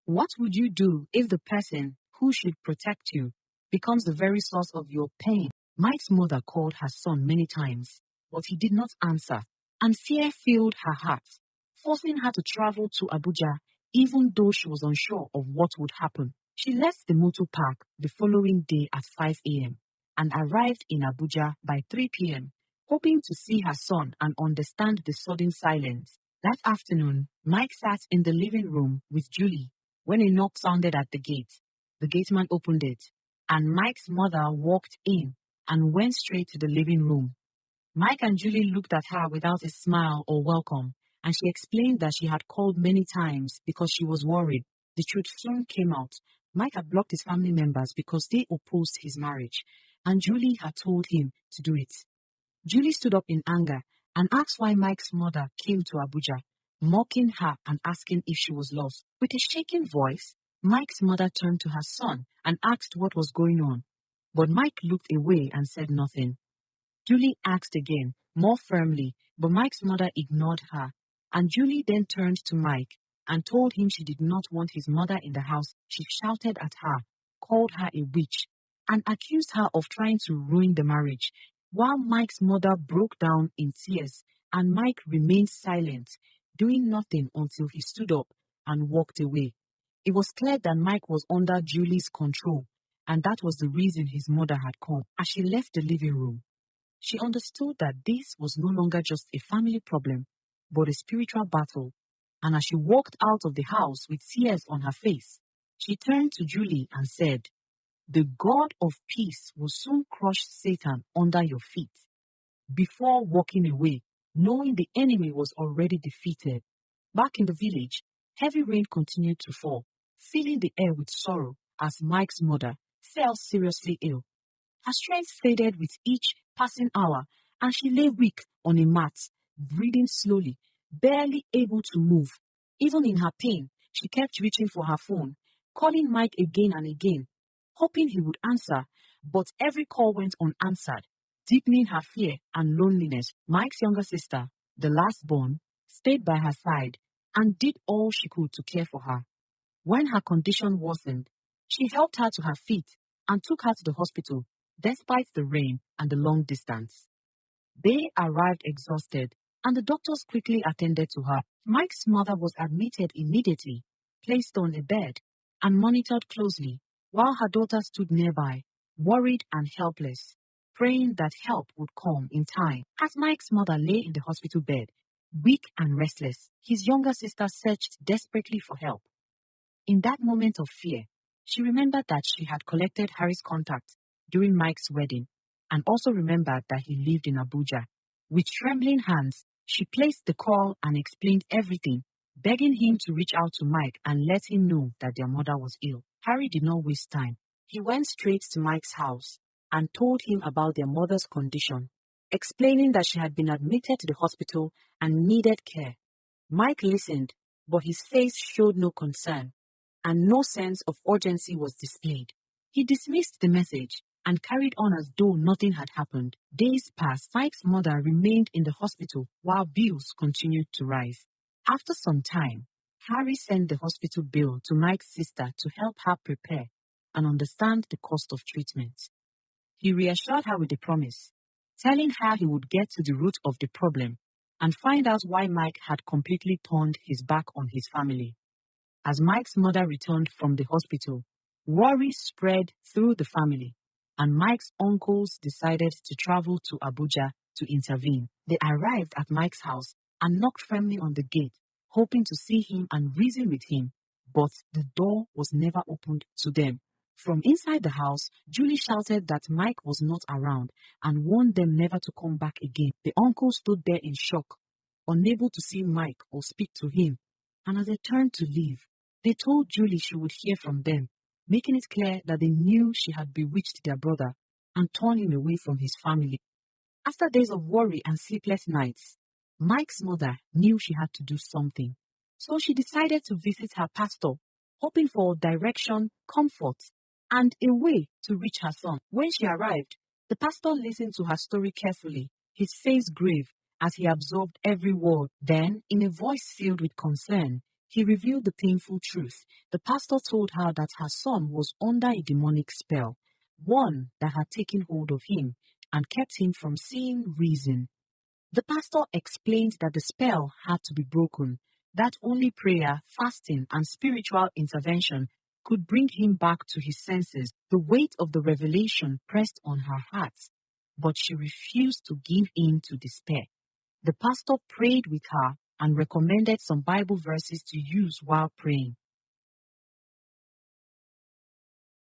What would you do if the person who should protect you becomes the very source of your pain? Mike's mother called her son many times, but he did not answer, and fear filled her heart, forcing her to travel to Abuja even though she was unsure of what would happen. She left the motor park the following day at 5 a.m. and arrived in Abuja by 3 p.m., hoping to see her son and understand the sudden silence. That afternoon, Mike sat in the living room with Julie when a knock sounded at the gate. The gateman opened it, and Mike's mother walked in and went straight to the living room. Mike and Julie looked at her without a smile or welcome, and she explained that she had called many times because she was worried. The truth soon came out. Mike had blocked his family members because they opposed his marriage, and Julie had told him to do it. Julie stood up in anger and asked why Mike's mother came to Abuja, mocking her and asking if she was lost. With a shaking voice, Mike's mother turned to her son and asked what was going on, but Mike looked away and said nothing. Julie asked again, more firmly, but Mike's mother ignored her, and Julie then turned to Mike and told him she did not want his mother in the house. She shouted at her, called her a witch, and accused her of trying to ruin the marriage, while Mike's mother broke down in tears, and Mike remained silent, doing nothing until he stood up and walked away. It was clear that Mike was under Julie's control, and that was the reason his mother had come. As she left the living room, she understood that this was no longer just a family problem, but a spiritual battle. And as she walked out of the house with tears on her face, she turned to Julie and said, "The God of peace will soon crush Satan under your feet." Before walking away, knowing the enemy was already defeated. Back in the village, heavy rain continued to fall, filling the air with sorrow as Mike's mother fell seriously ill. Her strength faded with each passing hour, and she lay weak on a mat, breathing slowly, barely able to move. Even in her pain, she kept reaching for her phone, calling Mike again and again, hoping he would answer, but every call went unanswered, deepening her fear and loneliness. Mike's younger sister, the last born, stayed by her side and did all she could to care for her. When her condition worsened, she helped her to her feet and took her to the hospital, despite the rain and the long distance. They arrived exhausted, and the doctors quickly attended to her. Mike's mother was admitted immediately, placed on a bed, and monitored closely, while her daughter stood nearby, worried and helpless, praying that help would come in time. As Mike's mother lay in the hospital bed, weak and restless, his younger sister searched desperately for help. In that moment of fear, she remembered that she had collected Harry's contact during Mike's wedding, and also remembered that he lived in Abuja. With trembling hands, she placed the call and explained everything, begging him to reach out to Mike and let him know that their mother was ill. Harry did not waste time. He went straight to Mike's house and told him about their mother's condition, explaining that she had been admitted to the hospital and needed care. Mike listened, but his face showed no concern, and no sense of urgency was displayed. He dismissed the message and carried on as though nothing had happened. Days passed. Mike's mother remained in the hospital while bills continued to rise. After some time, Harry sent the hospital bill to Mike's sister to help her prepare and understand the cost of treatment. He reassured her with a promise, telling her he would get to the root of the problem and find out why Mike had completely turned his back on his family. As Mike's mother returned from the hospital, worry spread through the family, and Mike's uncles decided to travel to Abuja to intervene. They arrived at Mike's house and knocked firmly on the gate, hoping to see him and reason with him, but the door was never opened to them. From inside the house, Julie shouted that Mike was not around and warned them never to come back again. The uncles stood there in shock, unable to see Mike or speak to him, and as they turned to leave, they told Julie she would hear from them, making it clear that they knew she had bewitched their brother and torn him away from his family. After days of worry and sleepless nights, Mike's mother knew she had to do something, so she decided to visit her pastor, hoping for direction, comfort, and a way to reach her son. When she arrived, the pastor listened to her story carefully, his face grave as he absorbed every word. Then, in a voice filled with concern, He revealed the painful truth. The pastor told her that her son was under a demonic spell, one that had taken hold of him and kept him from seeing reason. The pastor explained that the spell had to be broken, that only prayer, fasting, and spiritual intervention could bring him back to his senses. The weight of the revelation pressed on her heart, but she refused to give in to despair. The pastor prayed with her and recommended some Bible verses to use while praying.